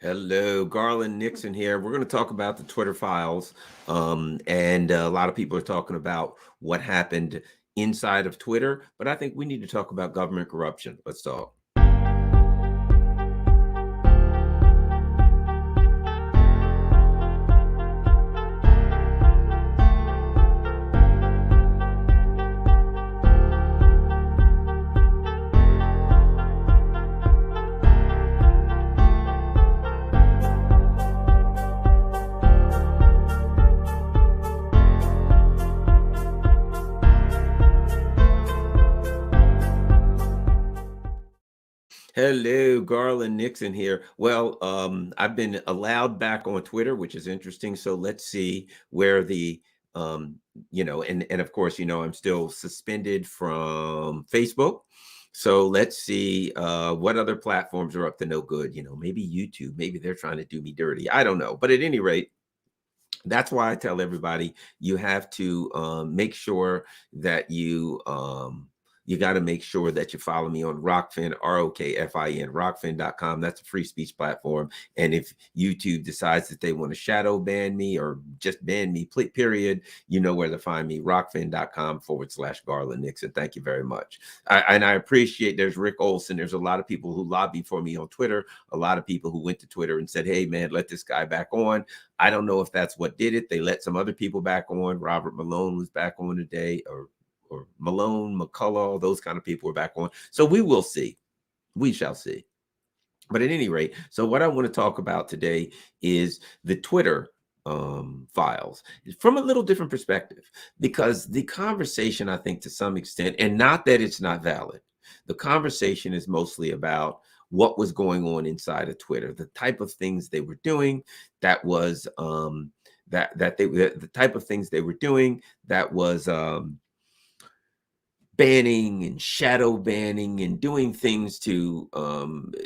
Hello, Garland Nixon here. We're going to talk about the Twitter files. And a lot of people are talking about what happened inside of Twitter, but I think we need to talk about government corruption. Let's talk. Hello, Garland Nixon here. Well, I've been allowed back on Twitter, which is interesting. So let's see where um, and of course, I'm still suspended from Facebook. So let's see what other platforms are up to no good. Maybe YouTube, maybe they're trying to do me dirty. I don't know. But at any rate, that's why I tell everybody you have to make sure that you got to make sure that you follow me on Rockfin, ROKFIN, rockfin.com. That's a free speech platform. And if YouTube decides that they want to shadow ban me or just ban me, period, you know where to find me, rockfin.com/Garland Nixon. Thank you very much. And I appreciate there's Rick Olson. There's a lot of people who lobby for me on Twitter, a lot of people who went to Twitter and said, hey, man, let this guy back on. I don't know if that's what did it. They let some other people back on. Robert Malone was back on today, or Malone, McCullough, those kind of people were back on. So we will see. We shall see. But at any rate, so what I want to talk about today is the Twitter files from a little different perspective, because the conversation, I think, to some extent, and not that it's not valid, the conversation is mostly about what was going on inside of Twitter, the type of things they were doing that was the type of things they were doing that was banning and shadow banning and doing things to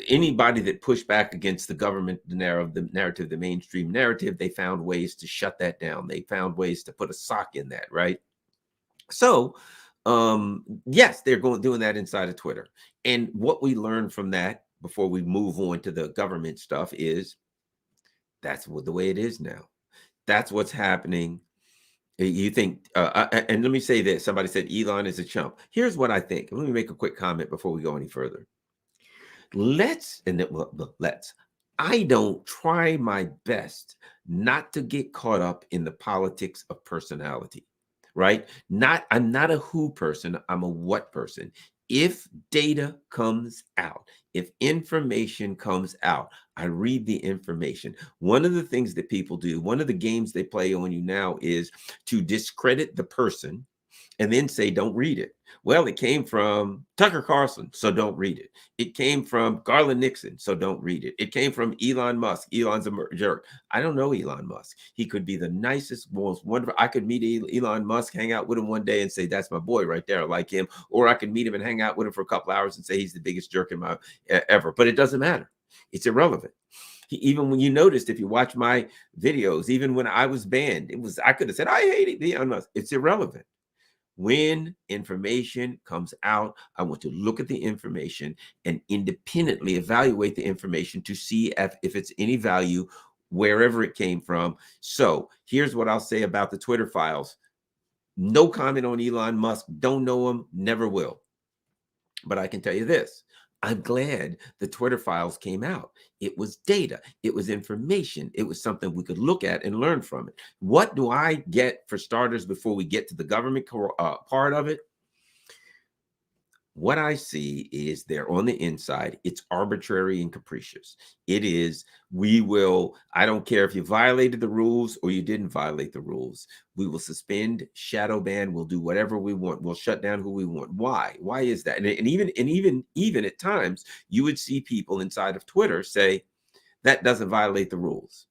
anybody that pushed back against the government, the narrative, the mainstream narrative. They found ways to shut that down. They found ways to put a sock in that, right? So yes, they're doing that inside of Twitter. And what we learned from that before we move on to the government stuff is that's the way it is now. That's what's happening. You think, and let me say this, somebody said Elon is a chump. Here's what I think. Let me make a quick comment before we go any further. I don't try my best not to get caught up in the politics of personality, right? I'm not a who person, I'm a what person. If data comes out, if information comes out, I read the information. One of the things that people do, one of the games they play on you now is to discredit the person and then say, don't read it. Well, it came from Tucker Carlson, so don't read it. It came from Garland Nixon, so don't read it. It came from Elon Musk. Elon's a jerk. I don't know Elon Musk. He could be the nicest, most wonderful. I could meet Elon Musk, hang out with him one day and say, that's my boy right there. I like him. Or I could meet him and hang out with him for a couple hours and say he's the biggest jerk in my ever. But it doesn't matter. It's irrelevant. Even when you noticed, if you watch my videos, even when I was banned, I could have said, I hate Elon Musk. It's irrelevant. When information comes out, I want to look at the information and independently evaluate the information to see if it's any value wherever it came from. So here's what I'll say about the Twitter files. No comment on Elon Musk. Don't know him, never will. But I can tell you this. I'm glad the Twitter files came out. It was data. It was information. It was something we could look at and learn from it. What do I get for starters before we get to the government part of it? What I see is there on the inside, it's arbitrary and capricious. It is, I don't care if you violated the rules or you didn't violate the rules. We will suspend, shadow ban, we'll do whatever we want. We'll shut down who we want. Why? Why is that? And even at times, you would see people inside of Twitter say, that doesn't violate the rules.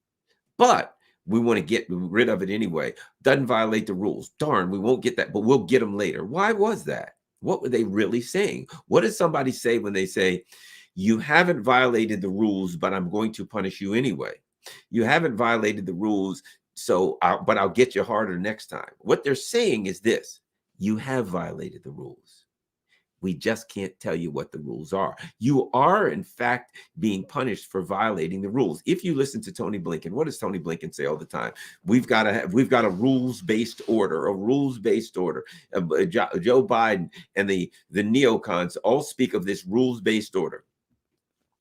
But we want to get rid of it anyway. Doesn't violate the rules. Darn, we won't get that, but we'll get them later. Why was that? What were they really saying? What does somebody say when they say, you haven't violated the rules, but I'm going to punish you anyway? You haven't violated the rules, but I'll get you harder next time. What they're saying is this: you have violated the rules. We just can't tell you what the rules are. You are, in fact, being punished for violating the rules. If you listen to Tony Blinken, what does Tony Blinken say all the time? We've got a rules-based order, a rules-based order. Joe Biden and the neocons all speak of this rules-based order.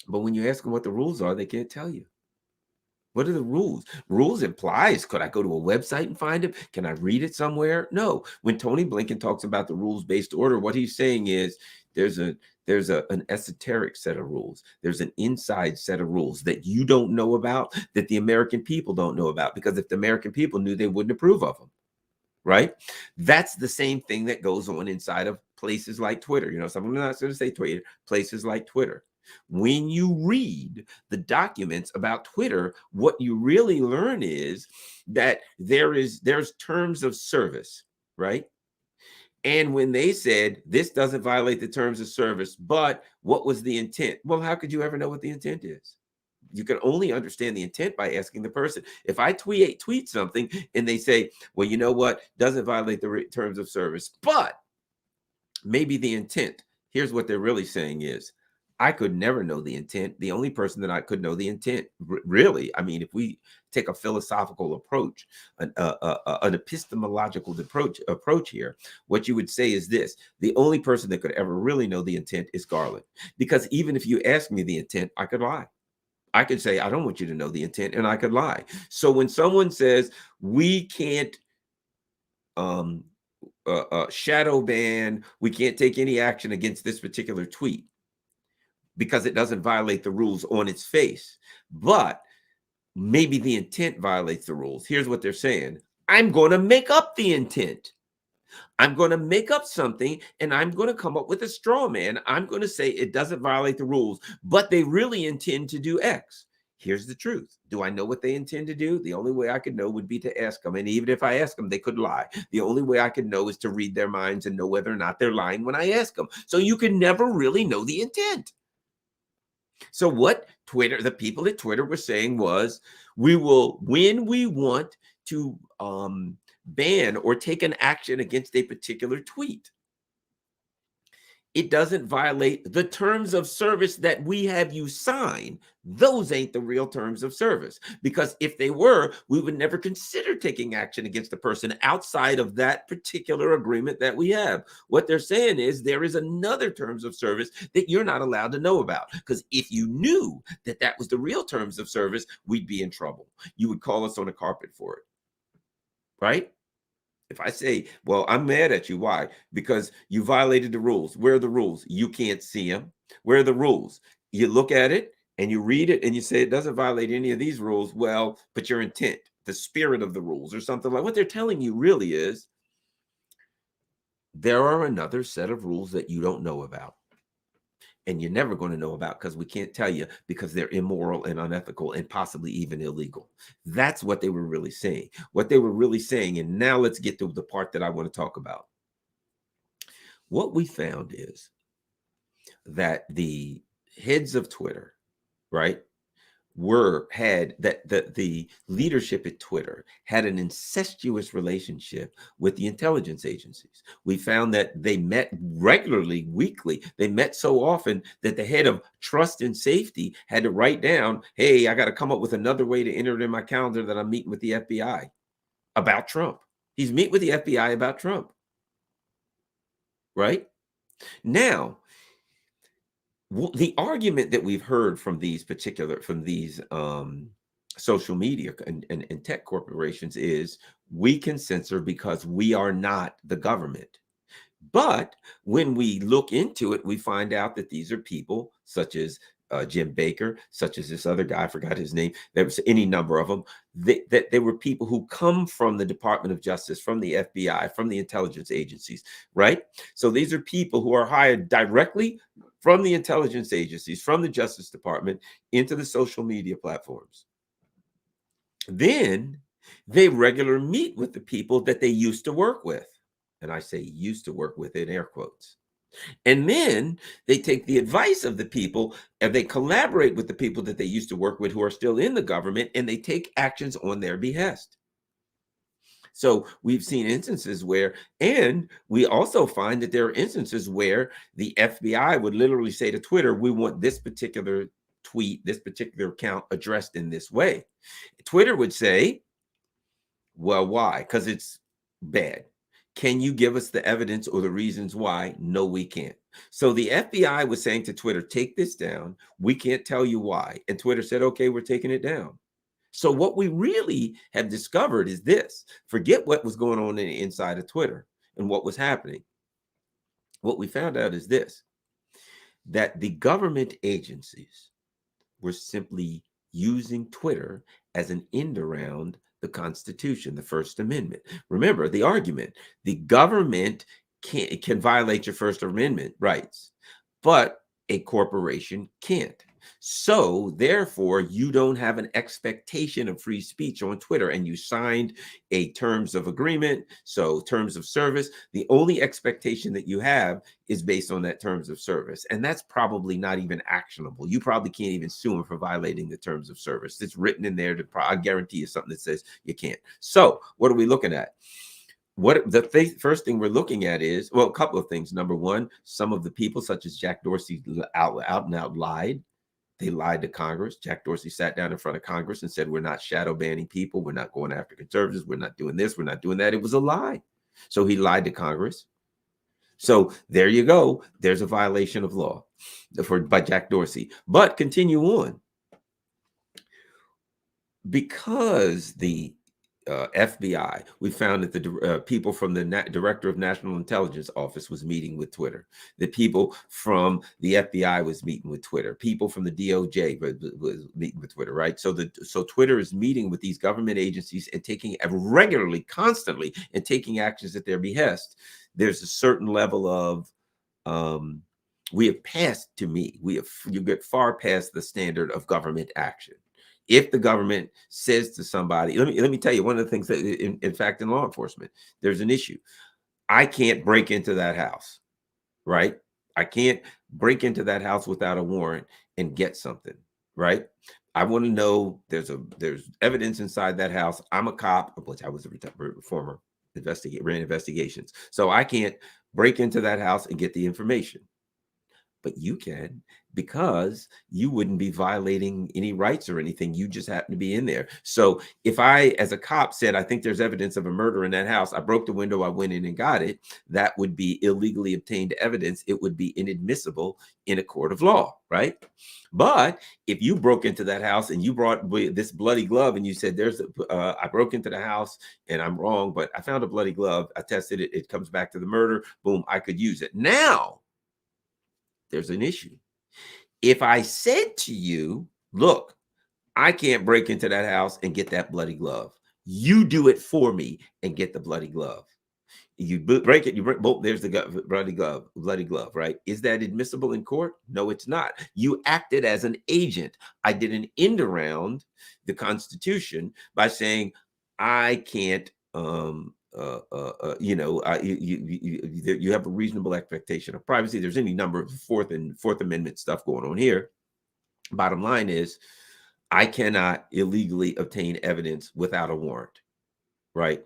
But when you ask them what the rules are, they can't tell you. What are the rules? Rules implies, could I go to a website and find it? Can I read it somewhere? No. When Tony Blinken talks about the rules-based order, what he's saying is there's an esoteric set of rules. There's an inside set of rules that you don't know about, that the American people don't know about, because if the American people knew, they wouldn't approve of them. Right? That's the same thing that goes on inside of places like Twitter. So I'm not going to say Twitter, places like Twitter. When you read the documents about Twitter, what you really learn is that there's terms of service, right? And when they said this doesn't violate the terms of service, but what was the intent? Well, how could you ever know what the intent is? You can only understand the intent by asking the person. If I tweet something and they say, well, you know what, doesn't violate the terms of service, but maybe the intent, here's what they're really saying is, I could never know the intent. The only person that I could know the intent, really, I mean, if we take a philosophical approach, an epistemological approach here, what you would say is this: the only person that could ever really know the intent is Garland. Because even if you ask me the intent, I could lie. I could say, I don't want you to know the intent, and I could lie. So when someone says we can't shadow ban, we can't take any action against this particular tweet, because it doesn't violate the rules on its face, but maybe the intent violates the rules. Here's what they're saying: I'm going to make up the intent. I'm going to make up something, and I'm going to come up with a straw man. I'm going to say it doesn't violate the rules, but they really intend to do X. Here's the truth. Do I know what they intend to do? The only way I could know would be to ask them. And even if I ask them, they could lie. The only way I could know is to read their minds and know whether or not they're lying when I ask them. So you can never really know the intent. So what the people at Twitter were saying was, we will, when we want to ban or take an action against a particular tweet, it doesn't violate the terms of service that we have you sign. Those ain't the real terms of service, because if they were, we would never consider taking action against the person outside of that particular agreement that we have. What they're saying is there is another terms of service that you're not allowed to know about, because if you knew that that was the real terms of service, we'd be in trouble. You would call us on the carpet for it, right? If I say, well, I'm mad at you. Why? Because you violated the rules. Where are the rules? You can't see them. Where are the rules? You look at it and you read it and you say it doesn't violate any of these rules. Well, but your intent, the spirit of the rules, or something like what they're telling you really is, there are another set of rules that you don't know about. And you're never going to know about, because we can't tell you, because they're immoral and unethical and possibly even illegal. That's what they were really saying. What they were really saying, and now let's get to the part that I want to talk about. What we found is that the heads of Twitter, right, the leadership at Twitter had an incestuous relationship with the intelligence agencies. We found that they met regularly, weekly. They met so often that the head of trust and safety had to write down, hey, I got to come up with another way to enter it in my calendar that I'm meeting with the FBI about Trump. He's meeting with the FBI about Trump, right? Now, the argument that we've heard from these social media and tech corporations is, we can censor because we are not the government. But when we look into it, we find out that these are people such as Jim Baker, such as this other guy, I forgot his name. There was any number of them. That they were people who come from the Department of Justice, from the FBI, from the intelligence agencies, right? So these are people who are hired directly from the intelligence agencies, from the Justice Department, into the social media platforms. Then they regularly meet with the people that they used to work with. And I say used to work with in air quotes. And then they take the advice of the people, and they collaborate with the people that they used to work with who are still in the government, and they take actions on their behest. So we've seen instances where, and we also find that there are instances where the FBI would literally say to Twitter, we want this particular tweet, this particular account addressed in this way. Twitter would say, well, why? Because it's bad. Can you give us the evidence or the reasons why? No, we can't. So the FBI was saying to Twitter, take this down. We can't tell you why. And Twitter said, okay, we're taking it down. So what we really have discovered is this. Forget what was going on inside of Twitter and what was happening. What we found out is this, that the government agencies were simply using Twitter as an end around the Constitution, the First Amendment. Remember the argument, the government can violate your First Amendment rights, but a corporation can't. So therefore, you don't have an expectation of free speech on Twitter, and you signed a terms of agreement, so terms of service. The only expectation that you have is based on that terms of service, and that's probably not even actionable. You probably can't even sue them for violating the terms of service. It's written in there. I guarantee you something that says you can't. So what are we looking at? What the first thing we're looking at is, well, a couple of things. Number one, some of the people, such as Jack Dorsey, out and out lied. They lied to Congress. Jack Dorsey sat down in front of Congress and said, we're not shadow banning people. We're not going after conservatives. We're not doing this. We're not doing that. It was a lie. So he lied to Congress. So there you go. There's a violation of law by Jack Dorsey. But continue on. Because the FBI, we found that the people from the Director of National Intelligence Office was meeting with Twitter. The people from the FBI was meeting with Twitter. People from the DOJ was meeting with Twitter, right? So Twitter is meeting with these government agencies and taking regularly, constantly, and taking actions at their behest. There's a certain level of we have passed, to me, you get far past the standard of government action. If the government says to somebody, let me tell you one of the things that, in fact, in law enforcement, there's an issue. I can't break into that house, right? I can't break into that house without a warrant and get something, right? I want to know there's evidence inside that house. I'm a cop, of which I was a former ran investigations. So I can't break into that house and get the information. But you can, because you wouldn't be violating any rights or anything. You just happen to be in there. So if I, as a cop, said, I think there's evidence of a murder in that house, I broke the window, I went in and got it, that would be illegally obtained evidence. It would be inadmissible in a court of law, right? But if you broke into that house and you brought this bloody glove and you said, I broke into the house and I'm wrong, but I found a bloody glove, I tested it, it comes back to the murder, boom, I could use it. Now, there's an issue. If I said to you, look, I can't break into that house and get that bloody glove. You do it for me and get the bloody glove. You break it, there's the bloody glove, right? Is that admissible in court? No, it's not. You acted as an agent. I did an end around the Constitution by saying, I can't, you have a reasonable expectation of privacy. There's any number of Fourth Amendment stuff going on here. Bottom line is, I cannot illegally obtain evidence without a warrant, right?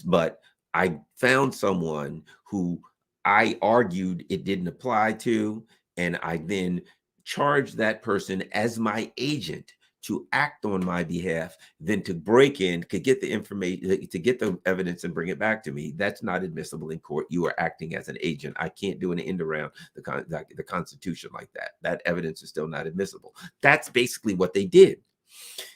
But I found someone who I argued it didn't apply to, and I then charged that person as my agent to act on my behalf, then to break in, could get the information, to get the evidence and bring it back to me. That's not admissible in court. You are acting as an agent. I can't do an end around the Constitution like that. That evidence is still not admissible. That's basically what they did.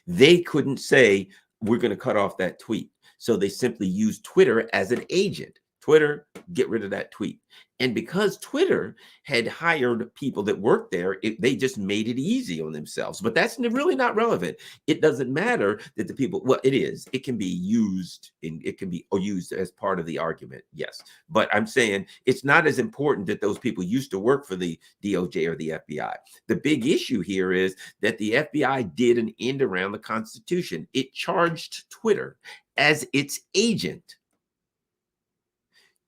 They couldn't say, we're going to cut off that tweet. So they simply used Twitter as an agent. Twitter, get rid of that tweet. And because Twitter had hired people that worked there, they just made it easy on themselves. But that's really not relevant. It doesn't matter that the people, well, it is. It can be used, it can be used as part of the argument, yes. But I'm saying it's not as important that those people used to work for the DOJ or the FBI. The big issue here is that the FBI did an end around the Constitution. It charged Twitter as its agent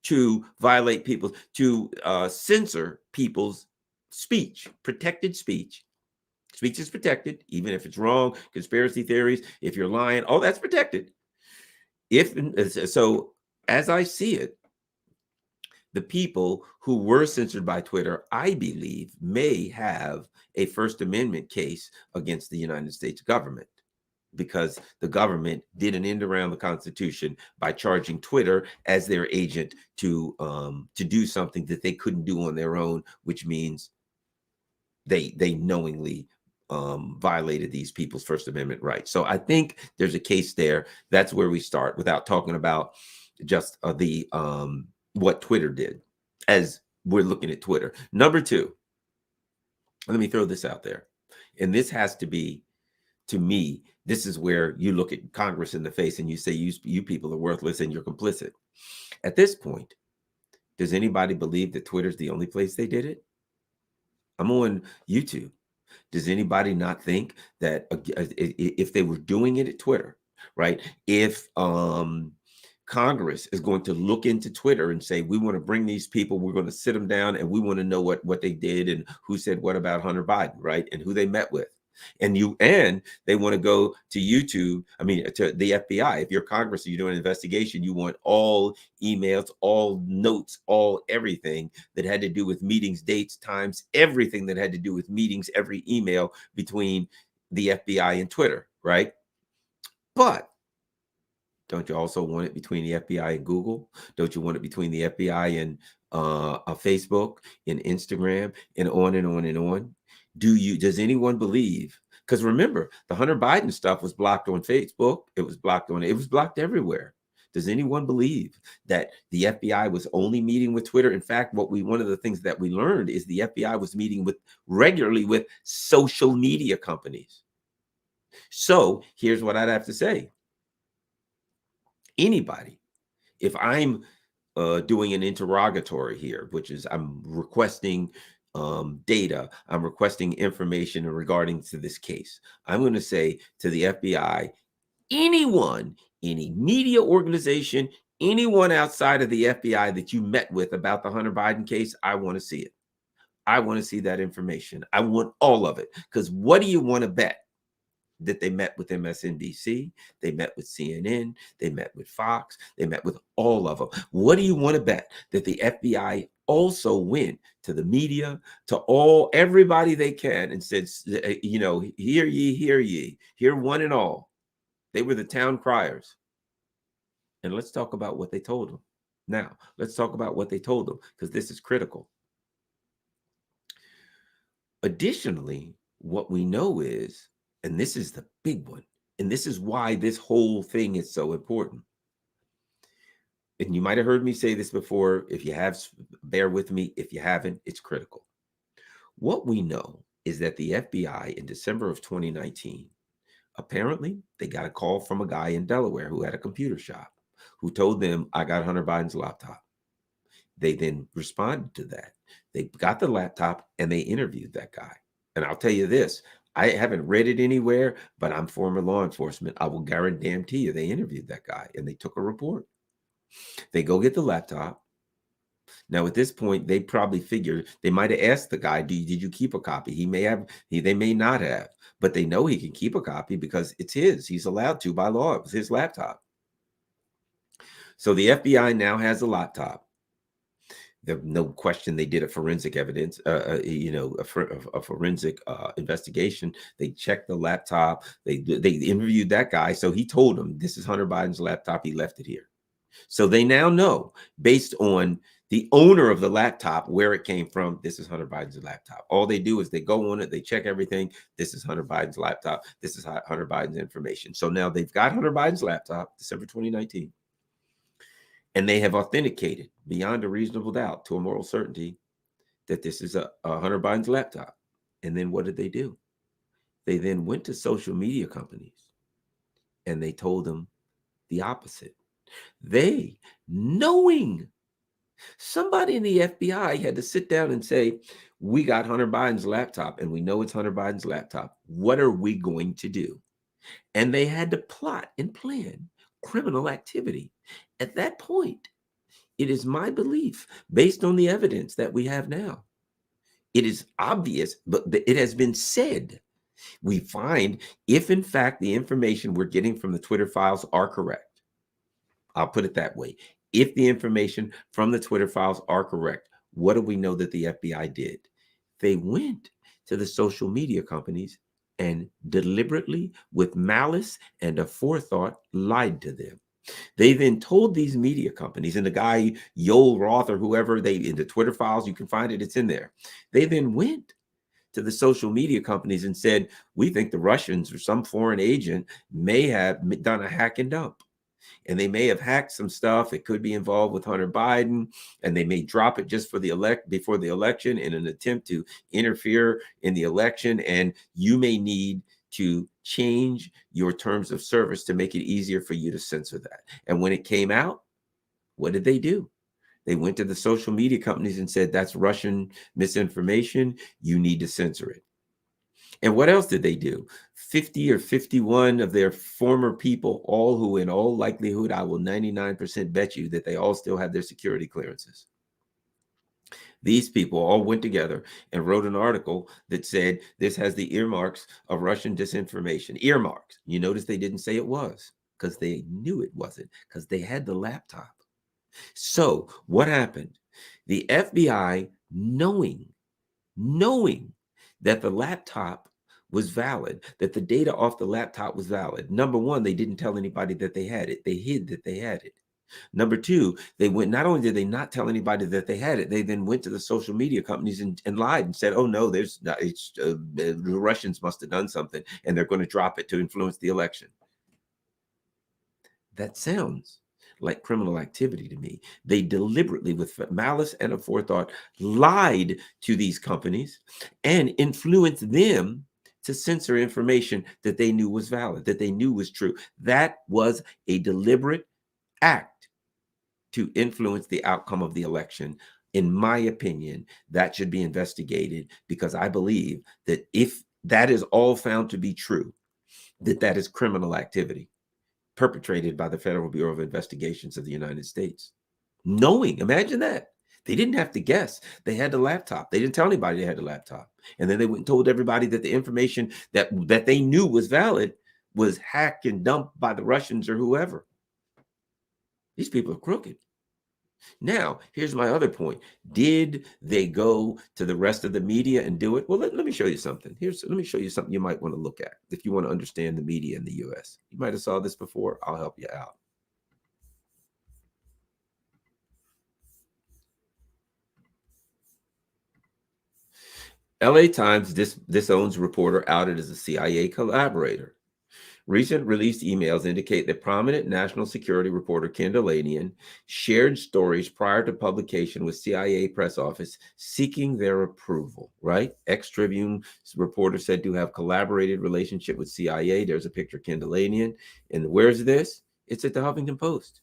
to violate people, to censor people's speech, protected speech. Speech is protected, even if it's wrong, conspiracy theories, if you're lying, all that's protected. So, as I see it, the people who were censored by Twitter, I believe, may have a First Amendment case against the United States government, because the government did an end around the Constitution by charging Twitter as their agent to do something that they couldn't do on their own, which means they knowingly violated these people's First Amendment rights. So I think there's a case there. That's where we start, without talking about just the what Twitter did, as we're looking at Twitter. Number two, let me throw this out there, and this has to be, to me, this is where you look at Congress in the face and you say, you people are worthless and you're complicit. At this point, does anybody believe that Twitter's the only place they did it? I'm on YouTube. Does anybody not think that if they were doing it at Twitter, right? If Congress is going to look into Twitter and say, we want to bring these people, we're going to sit them down, and we want to know what they did and who said what about Hunter Biden, right? And who they met with. And they want to go to YouTube, to the FBI. If you're Congress and you're doing an investigation, you want all emails, all notes, all everything that had to do with meetings, dates, times, everything that had to do with meetings, every email between the FBI and Twitter, right? But don't you also want it between the FBI and Google? Don't you want it between the FBI and Facebook and Instagram and on and on and on? Does anyone believe? Because remember, the Hunter Biden stuff was blocked on Facebook. It was blocked everywhere. Does anyone believe that the FBI was only meeting with Twitter? In fact, one of the things that we learned is the FBI was meeting regularly with social media companies. So here's what I'd have to say. Anybody, if I'm doing an interrogatory here, which is I'm requesting data, I'm requesting information regarding to this case, I'm going to say to the FBI, anyone, any media organization, anyone outside of the FBI that you met with about the Hunter Biden case, I want to see it. I want to see that information. I want all of it. Because what do you want to bet? That they met with MSNBC, they met with CNN, they met with Fox, they met with all of them. What do you want to bet? That the FBI also went to the media, to everybody they can, and said, hear ye, hear one and all. They were the town criers. And let's talk about what they told them. Now, let's talk about what they told them, because this is critical. Additionally, what we know is, and this is the big one, and this is why this whole thing is so important. And you might have heard me say this before. If you have, bear with me. If you haven't, it's critical. What we know is that the FBI in December of 2019, apparently they got a call from a guy in Delaware who had a computer shop, who told them, I got Hunter Biden's laptop. They then responded to that. They got the laptop and they interviewed that guy. And I'll tell you this, I haven't read it anywhere, but I'm former law enforcement. I will guarantee you they interviewed that guy and they took a report. They go get the laptop. Now, at this point, they probably figured they might have asked the guy, did you keep a copy? They may not have, but they know he can keep a copy because it's his. He's allowed to by law. It was his laptop. So the FBI now has a laptop. There's no question they did a forensic evidence, a forensic investigation. They checked the laptop. They interviewed that guy. So he told them, this is Hunter Biden's laptop. He left it here. So they now know, based on the owner of the laptop, where it came from. This is Hunter Biden's laptop. All they do is they go on it. They check everything. This is Hunter Biden's laptop. This is Hunter Biden's information. So now they've got Hunter Biden's laptop, December 2019. And they have authenticated beyond a reasonable doubt, to a moral certainty, that this is a Hunter Biden's laptop. And then what did they do? They then went to social media companies and they told them the opposite. They, knowing, somebody in the FBI had to sit down and say, we got Hunter Biden's laptop and we know it's Hunter Biden's laptop. What are we going to do? And they had to plot and plan criminal activity. At that point, it is my belief, based on the evidence that we have now, it is obvious, but it has been said. We find, if in fact the information we're getting from the Twitter files are correct, I'll put it that way. If the information from the Twitter files are correct, what do we know that the FBI did? They went to the social media companies and deliberately, with malice and a forethought, lied to them. They then told these media companies, and the guy, Yoel Roth or whoever, they in the Twitter files, you can find it, it's in there. They then went to the social media companies and said, we think the Russians or some foreign agent may have done a hack and dump. And they may have hacked some stuff. It could be involved with Hunter Biden, and they may drop it just for the before the election in an attempt to interfere in the election. And you may need to change your terms of service to make it easier for you to censor that. And when it came out, what did they do? They went to the social media companies and said, that's Russian misinformation. You need to censor it. And what else did they do? 50 or 51 of their former people, all who in all likelihood, I will 99% bet you that they all still have their security clearances. These people all went together and wrote an article that said this has the earmarks of Russian disinformation. Earmarks. You notice they didn't say it was because they knew it wasn't, because they had the laptop. So what happened? The FBI, knowing that the laptop was valid, that the data off the laptop was valid. Number one, they didn't tell anybody that they had it. They hid that they had it. Number two, they went, not only did they not tell anybody that they had it, they then went to the social media companies and lied and said, oh no, there's not, the Russians must have done something and they're going to drop it to influence the election. That sounds like criminal activity to me. They deliberately, with malice and a forethought, lied to these companies and influenced them to censor information that they knew was valid, that they knew was true. That was a deliberate act to influence the outcome of the election. In my opinion, that should be investigated, because I believe that if that is all found to be true, that is criminal activity perpetrated by the Federal Bureau of Investigations of the United States. Knowing, imagine that. They didn't have to guess. They had the laptop. They didn't tell anybody they had the laptop. And then they went and told everybody that the information that they knew was valid was hacked and dumped by the Russians or whoever. These people are crooked. Now, here's my other point. Did they go to the rest of the media and do it? Well, let me show you something. Let me show you something you might want to look at if you want to understand the media in the U.S. You might have saw this before. I'll help you out. LA Times disowns reporter outed as a CIA collaborator. Recent released emails indicate that prominent national security reporter Ken Delanian shared stories prior to publication with CIA press office seeking their approval, right? Ex-Tribune reporter said to have collaborated relationship with CIA. There's a picture of Ken Delanian. And where's this? It's at the Huffington Post.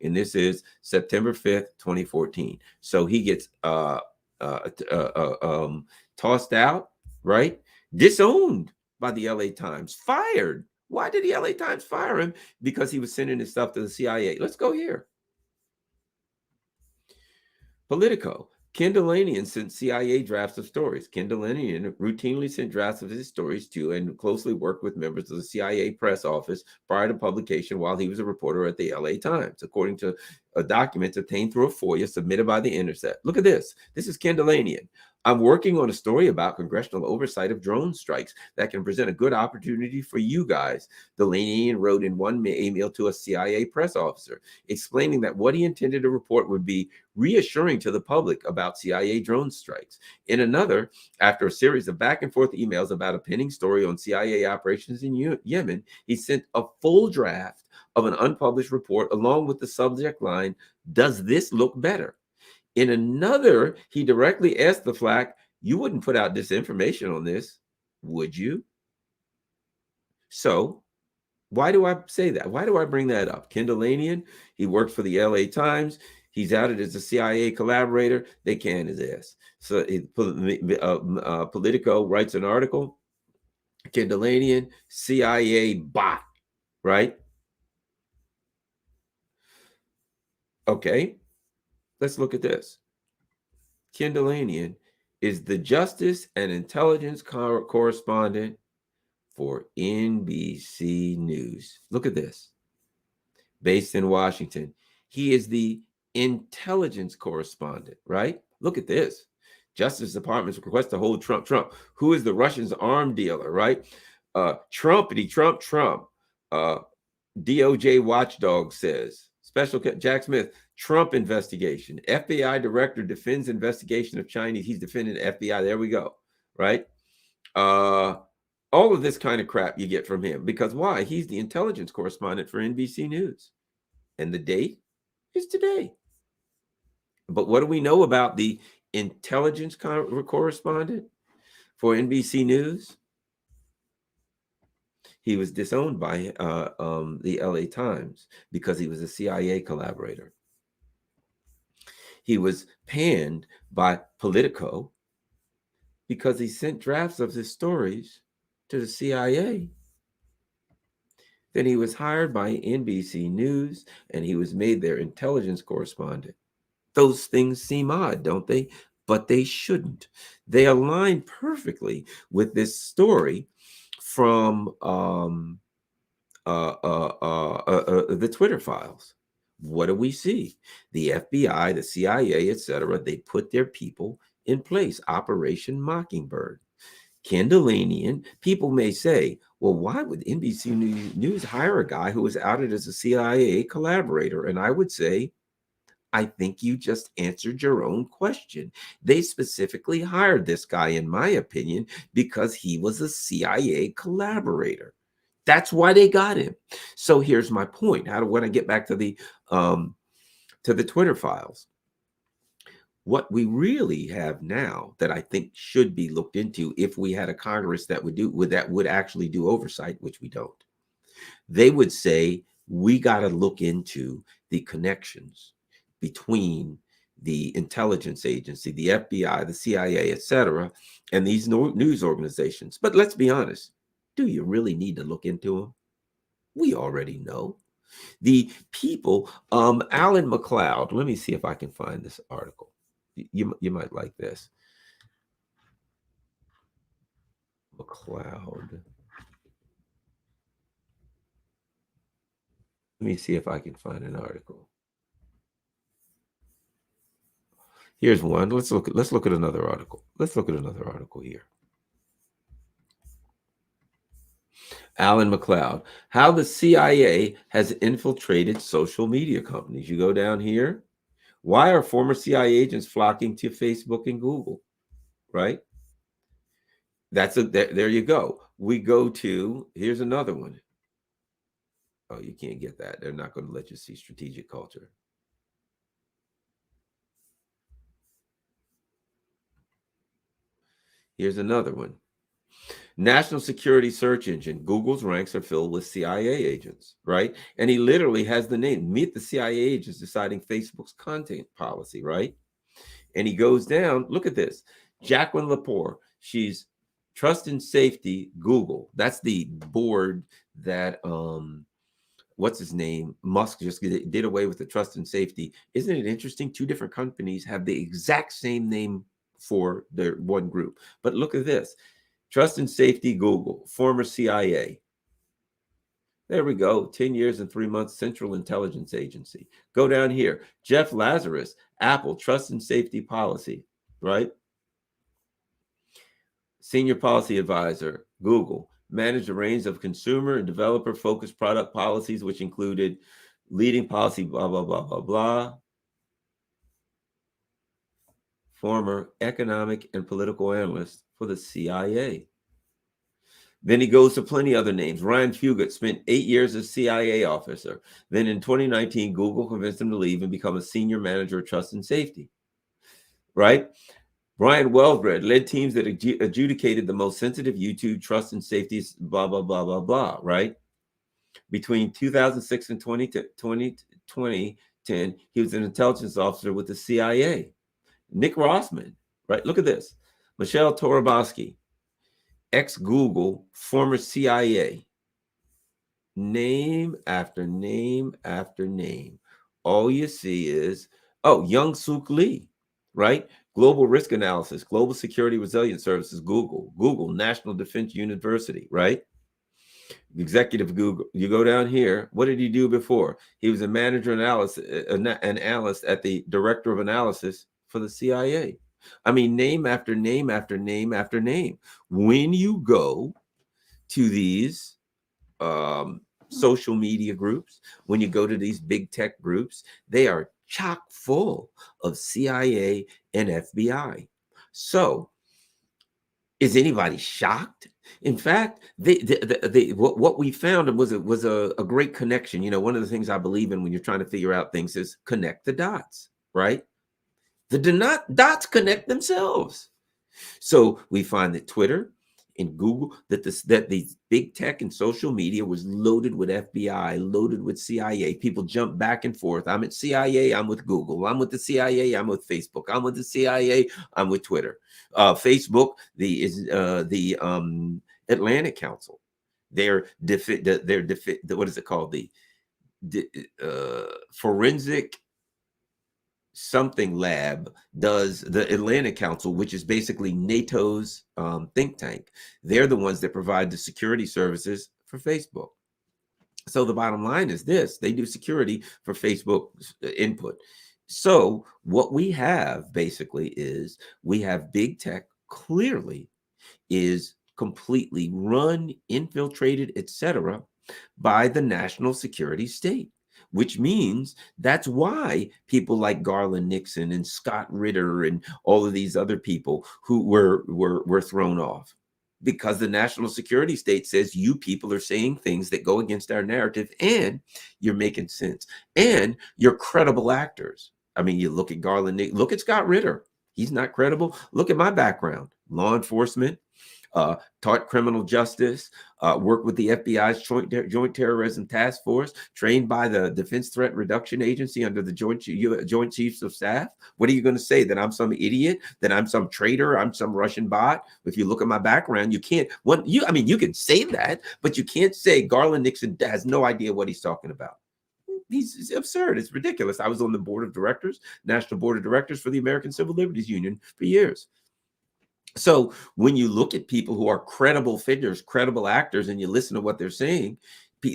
And this is September 5th, 2014. So he gets tossed out, right? Disowned by the LA Times, fired. Why did the LA Times fire him? Because he was sending his stuff to the CIA. Let's go here. Politico. Ken Delanian sent CIA drafts of stories. Ken Delanian routinely sent drafts of his stories to and closely worked with members of the CIA press office prior to publication while he was a reporter at the LA Times, according to a document obtained through a FOIA submitted by The Intercept. Look at this. This is Ken Delanian. I'm working on a story about congressional oversight of drone strikes that can present a good opportunity for you guys. Delanian wrote in one email to a CIA press officer, explaining that what he intended to report would be reassuring to the public about CIA drone strikes. In another, after a series of back and forth emails about a pending story on CIA operations in Yemen, he sent a full draft of an unpublished report along with the subject line, "Does this look better?" In another, he directly asked the Flack, "You wouldn't put out disinformation on this, would you?" So why do I say that? Why do I bring that up? Ken Delanian, he works for the LA Times. He's outed as a CIA collaborator. They can his ass. So Politico writes an article. Ken Delanian, CIA bot, right? Okay, let's look at this. Ken Delanian is the Justice and Intelligence correspondent for NBC News. Look at this. based in Washington. He is the intelligence correspondent, right? Look at this. Justice Department's request to hold Trump. Trump, who is the Russians' arm dealer, right? Trumpity Trump Trump. DOJ watchdog says. Special Jack Smith, Trump investigation. FBI director defends investigation of Chinese. He's defending the FBI. There we go, right? All of this kind of crap you get from him. Because why? He's the intelligence correspondent for NBC News. And the date is today. But what do we know about the intelligence correspondent for NBC News? He was disowned by the LA Times because he was a CIA collaborator. He was panned by Politico because he sent drafts of his stories to the CIA. Then he was hired by NBC News and he was made their intelligence correspondent. Those things seem odd, don't they? But they shouldn't. They align perfectly with this story from the Twitter files. What do we see? The FBI, the CIA, etc. They put their people in place. Operation Mockingbird. Kendallanian. People may say, well, why would NBC News hire a guy who was outed as a CIA collaborator? And I would say, I think you just answered your own question. They specifically hired this guy, in my opinion, because he was a CIA collaborator. That's why they got him. So here's my point. When I get back to the Twitter files, what we really have now that I think should be looked into, if we had a Congress that would actually do oversight, which we don't, they would say we got to look into the connections between the intelligence agency, the FBI, the CIA, etc., and these news organizations. But let's be honest, do you really need to look into them? We already know. The people, Alan McLeod, let me see if I can find this article. You might like this. McLeod. Let me see if I can find an article. Here's one. Let's look at another article. Let's look at another article here. Alan McLeod, how the CIA has infiltrated social media companies. You go down here. Why are former CIA agents flocking to Facebook and Google? Right? There you go. We go to, here's another one. Oh, you can't get that. They're not going to let you see strategic culture. Here's another one. National security search engine. Google's ranks are filled with CIA agents, right? And he literally has the name. Meet the CIA agents deciding Facebook's content policy, right? And he goes down. Look at this. Jacqueline Lepore. She's Trust and Safety Google. That's the board that what's his name? Musk just did away with the trust and safety. Isn't it interesting? Two different companies have the exact same name for their one group. But look at this. Trust and Safety Google, former CIA. There we go. 10 years and 3 months, Central Intelligence Agency. Go down here. Jeff Lazarus, Apple, Trust and Safety Policy, right? Senior Policy Advisor, Google. Managed a range of consumer and developer-focused product policies, which included leading policy, blah, blah, blah, blah, blah. Former economic and political analyst for the CIA. Then he goes to plenty other names. Ryan Fugate spent 8 years as CIA officer. Then in 2019, Google convinced him to leave and become a senior manager of trust and safety. Right? Brian Wellbred led teams that adjudicated the most sensitive YouTube trust and safety, blah, blah, blah, blah, blah, right? Between 2006 and 2010, he was an intelligence officer with the CIA. Nick Rossman, right? Look at this. Michelle Torabowski, ex-Google, former CIA. Name after name after name. All you see is, Young Suk Lee, right? Global Risk Analysis, Global Security Resilience Services, Google, National Defense University, right? executive Google. You go down here. What did he do before? He was a manager analyst at the director of analysis for the CIA. I mean, name after name after name after name. When you go to these social media groups, when you go to these big tech groups, they are chock full of CIA and FBI. So is anybody shocked? In fact, what we found was a great connection. You know, one of the things I believe in when you're trying to figure out things is connect the dots, right? The dots connect themselves. So we find that Twitter and Google, that these big tech and social media was loaded with FBI, loaded with CIA. People jump back and forth. I'm at CIA, I'm with Google. I'm with the CIA, I'm with Facebook. I'm with the CIA, I'm with Twitter. Facebook, the Atlantic Council. What is it called? Forensic something lab does the Atlantic Council, which is basically NATO's think tank. They're the ones that provide the security services for Facebook. So the bottom line is this: they do security for Facebook input. So what we have basically is we have big tech clearly is completely run, infiltrated, etc., by the national security state, which means that's why people like Garland Nixon and Scott Ritter and all of these other people who were thrown off, because the national security state says you people are saying things that go against our narrative, and you're making sense, and you're credible actors. I mean, you look at Garland, look at Scott Ritter. He's not credible. Look at my background: law enforcement, taught criminal justice, worked with the FBI's Joint Terrorism Task Force, trained by the Defense Threat Reduction Agency under the Joint Chiefs of Staff. What are you going to say? That I'm some idiot? That I'm some traitor? I'm some Russian bot? If you look at my background, you can't. I mean, you can say that, but you can't say Garland Nixon has no idea what he's talking about. It's absurd. It's ridiculous. I was on the board of directors, National Board of Directors for the American Civil Liberties Union for years. So when you look at people who are credible figures, credible actors, and you listen to what they're saying,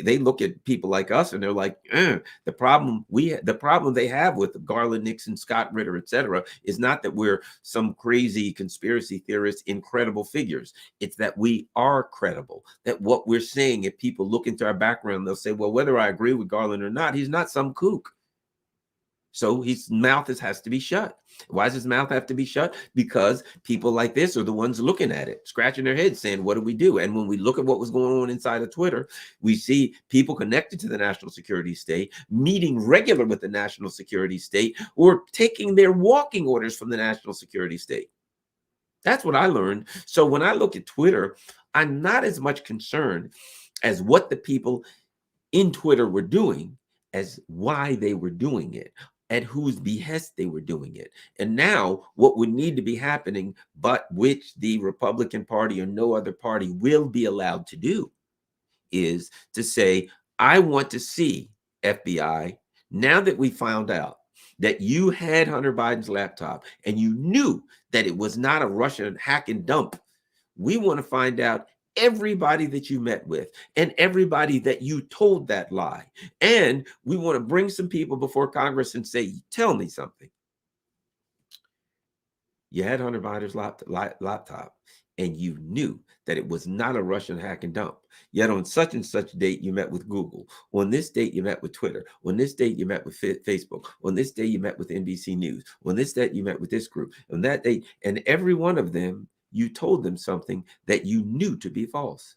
they look at people like us and they're like, the problem they have with Garland Nixon, Scott Ritter, etc., is not that we're some crazy conspiracy theorists, incredible figures. It's that we are credible. That what we're saying, if people look into our background, they'll say, well, whether I agree with Garland or not, he's not some kook. So his mouth has to be shut. Why does his mouth have to be shut? Because people like this are the ones looking at it, scratching their heads, saying, what do we do? And when we look at what was going on inside of Twitter, we see people connected to the national security state, meeting regular with the national security state, or taking their walking orders from the national security state. That's what I learned. So when I look at Twitter, I'm not as much concerned as what the people in Twitter were doing as why they were doing it, at whose behest they were doing it. And now what would need to be happening, but which the Republican Party or no other party will be allowed to do, is to say, I want to see, FBI, now that we found out that you had Hunter Biden's laptop and you knew that it was not a Russian hack and dump, we want to find out everybody that you met with and everybody that you told that lie. And we want to bring some people before Congress and say, tell me something. You had Hunter Biden's laptop and you knew that it was not a Russian hack and dump. Yet on such and such date, you met with Google. On this date, you met with Twitter. On this date, you met with Facebook. On this day, you met with NBC News. On this date, you met with this group. On that date, and every one of them, you told them something that you knew to be false.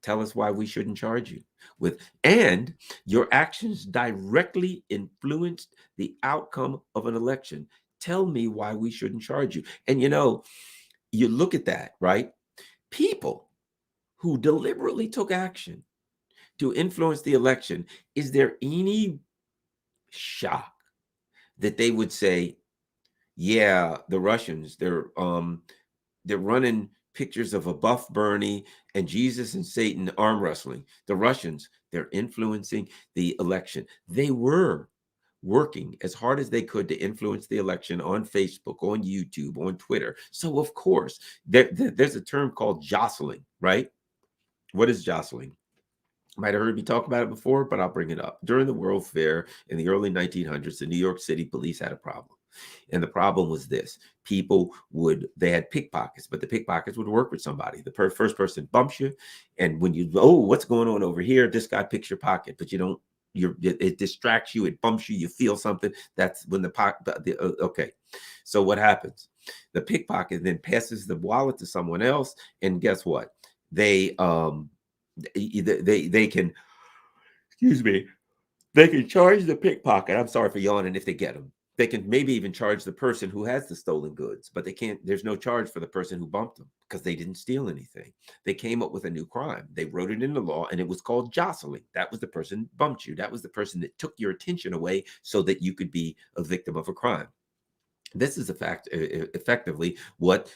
Tell us why we shouldn't charge you with, and your actions directly influenced the outcome of an election. Tell me why we shouldn't charge you. And you know, you look at that, right? People who deliberately took action to influence the election, is there any shock that they would say, yeah, the Russians, they're running pictures of a buff Bernie and Jesus and Satan arm wrestling. The Russians, they're influencing the election. They were working as hard as they could to influence the election on Facebook, on YouTube, on Twitter. So of course, there's a term called jostling, right? What is jostling? Might have heard me talk about it before, but I'll bring it up. During the World Fair in the early 1900s, the New York City police had a problem. And the problem was this: they had pickpockets, but the pickpockets would work with somebody. The first person bumps you. And when you, oh, what's going on over here? This guy picks your pocket, but you don't, it distracts you, it bumps you, you feel something. That's when the pocket, okay. So what happens? The pickpocket then passes the wallet to someone else. And guess what? They can, excuse me, they can charge the pickpocket. I'm sorry for yawning. If they get them, they can maybe even charge the person who has the stolen goods, but they can't. There's no charge for the person who bumped them because they didn't steal anything. They came up with a new crime. They wrote it in the law, and it was called jostling. That was the person bumped you. That was the person that took your attention away so that you could be a victim of a crime. This is a fact, effectively what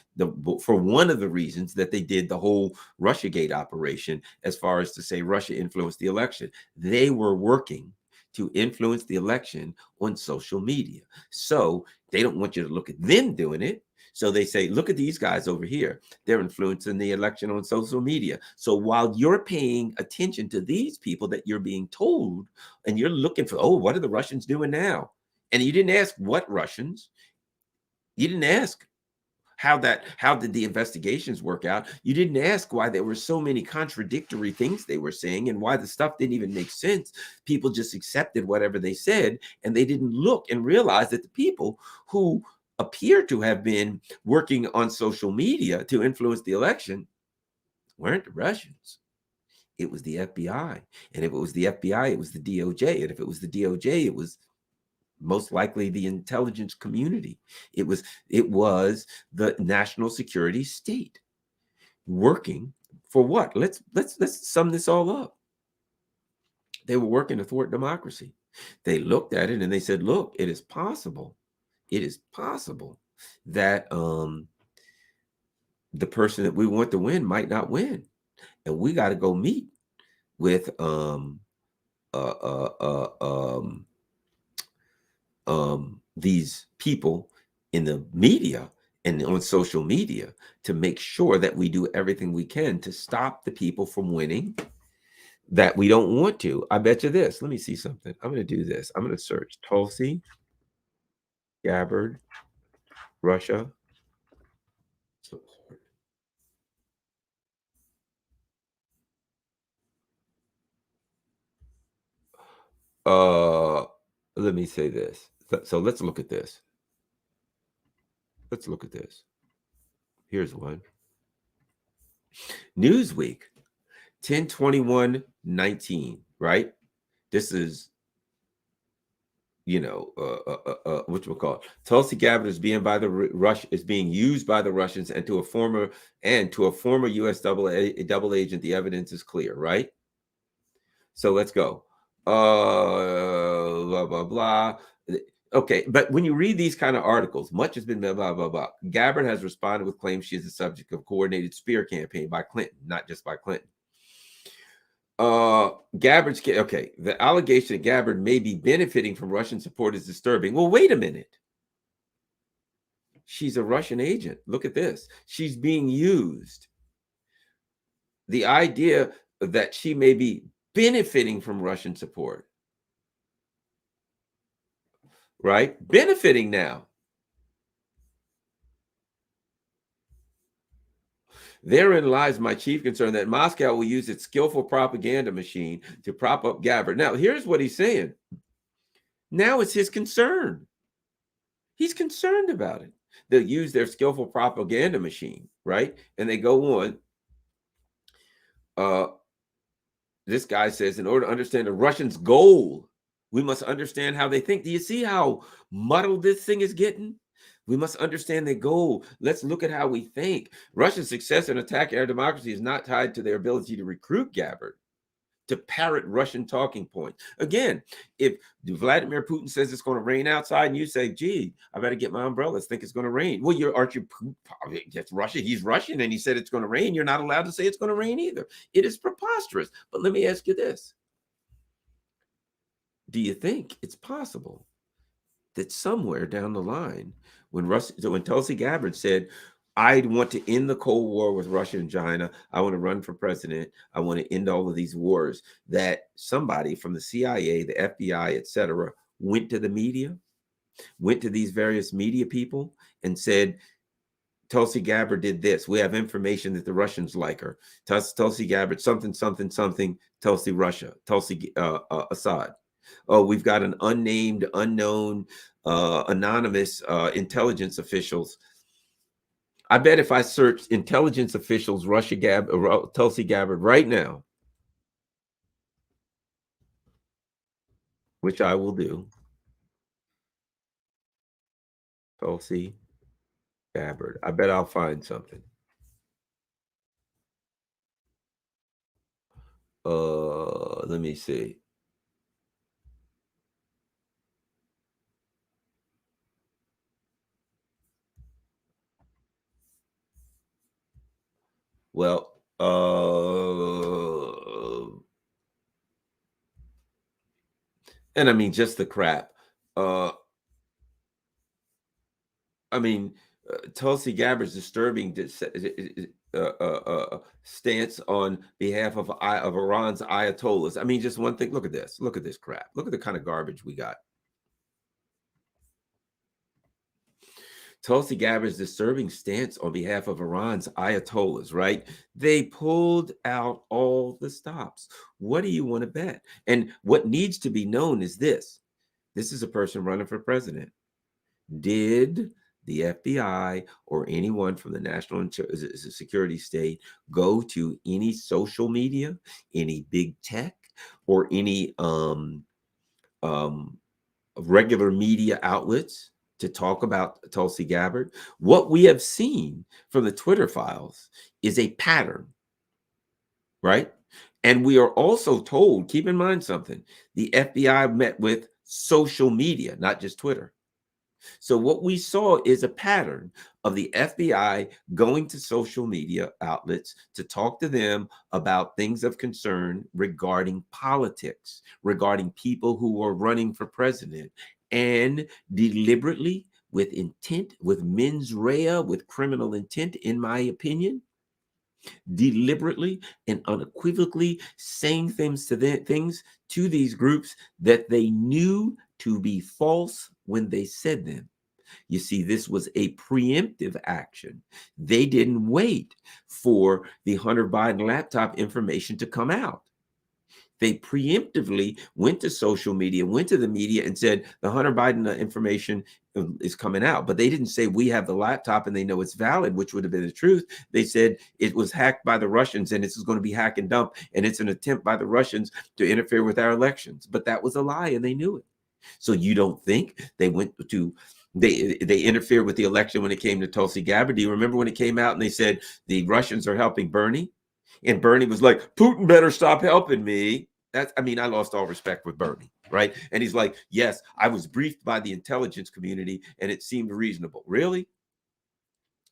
for one of the reasons that they did the whole Russiagate operation, as far as to say Russia influenced the election. They were working to influence the election on social media. So they don't want you to look at them doing it. So they say, look at these guys over here. They're influencing the election on social media. So while you're paying attention to these people that you're being told, and you're looking for, oh, what are the Russians doing now? And you didn't ask what Russians. You didn't ask how did the investigations work out. You didn't ask why there were so many contradictory things they were saying and why the stuff didn't even make sense. People just accepted whatever they said, and they didn't look and realize that the people who appear to have been working on social media to influence the election weren't the Russians. It was the FBI. And if it was the FBI, it was the DOJ. And if it was the DOJ, it was most likely the intelligence community. It was the national security state working for what? Let's sum this all up. They were working to thwart democracy. They looked at it and they said, look, it is possible. It is possible that the person that we want to win might not win. And we got to go meet with these people in the media and on social media to make sure that we do everything we can to stop the people from winning that we don't want to. I bet you this. Let me see something. I'm going to do this. I'm going to search Tulsi Gabbard, Russia. Uh, Let me say this. So let's look at this. Let's look at this. Here's one. Newsweek, 10/21/19, right? This is, what you call it. Tulsi Gabbard is being used by the Russians and to a former U.S. double agent. The evidence is clear, right? So let's go. Blah blah blah. Okay, but when you read these kind of articles, much has been blah blah blah blah. Gabbard has responded with claims she is the subject of coordinated spear campaign by Clinton, not just by Clinton. The allegation that Gabbard may be benefiting from Russian support is disturbing. Well, wait a minute. She's a Russian agent. Look at this. She's being used. The idea that she may be benefiting from Russian support, right? Benefiting now. Therein lies my chief concern that Moscow will use its skillful propaganda machine to prop up Gabbard. Now, here's what he's saying. Now it's his concern. He's concerned about it. They'll use their skillful propaganda machine, right? And they go on. This guy says, in order to understand the Russians' goal, we must understand how they think. Do you see how muddled this thing is getting? We must understand their goal. Let's look at how we think. Russia's success in attacking our democracy is not tied to their ability to recruit Gabbard, to parrot Russian talking points. Again, if Vladimir Putin says it's going to rain outside and you say, gee, I better get my umbrellas, think it's going to rain. Well, aren't you, that's Russia. He's Russian and he said it's going to rain. You're not allowed to say it's going to rain either. It is preposterous. But let me ask you this. Do you think it's possible that somewhere down the line, when Tulsi Gabbard said, I want to end the Cold War with Russia and China. I want to run for president. I want to end all of these wars. That somebody from the CIA, the FBI, etc., went to the media, went to these various media people and said, Tulsi Gabbard did this. We have information that the Russians like her. Tulsi Gabbard, something, something, something, Tulsi Russia, Tulsi Assad. Oh, we've got an unnamed, unknown, anonymous intelligence officials. I bet if I search intelligence officials, Tulsi Gabbard right now, which I will do, Tulsi Gabbard. I bet I'll find something. Let me see. Well, and I mean, just the crap. Uh, I mean, Tulsi Gabbard's disturbing stance on behalf of Iran's ayatollahs. I mean, just one thing. Look at this. Look at this crap. Look at the kind of garbage we got. Tulsi Gabbard's disturbing stance on behalf of Iran's ayatollahs, right? They pulled out all the stops. What do you want to bet? And what needs to be known is this. This is a person running for president. Did the FBI or anyone from the national security state go to any social media, any big tech, or any regular media outlets to talk about Tulsi Gabbard? What we have seen from the Twitter files is a pattern, right? And we are also told, keep in mind something, the FBI met with social media, not just Twitter. So what we saw is a pattern of the FBI going to social media outlets to talk to them about things of concern regarding politics, regarding people who are running for president, and deliberately, with intent, with mens rea, with criminal intent, in my opinion, deliberately and unequivocally saying things to these groups that they knew to be false when they said them. You see, this was a preemptive action. They didn't wait for the Hunter Biden laptop information to come out. They preemptively went to social media, went to the media and said, the Hunter Biden information is coming out. But they didn't say, we have the laptop and they know it's valid, which would have been the truth. They said it was hacked by the Russians and this is going to be hack and dump. And it's an attempt by the Russians to interfere with our elections. But that was a lie and they knew it. So you don't think they went to they interfered with the election when it came to Tulsi Gabbard? Do you remember when it came out and they said the Russians are helping Bernie? And Bernie was like, Putin better stop helping me. That's, I mean, I lost all respect with Bernie, right? And he's like, yes, I was briefed by the intelligence community and it seemed reasonable. Really?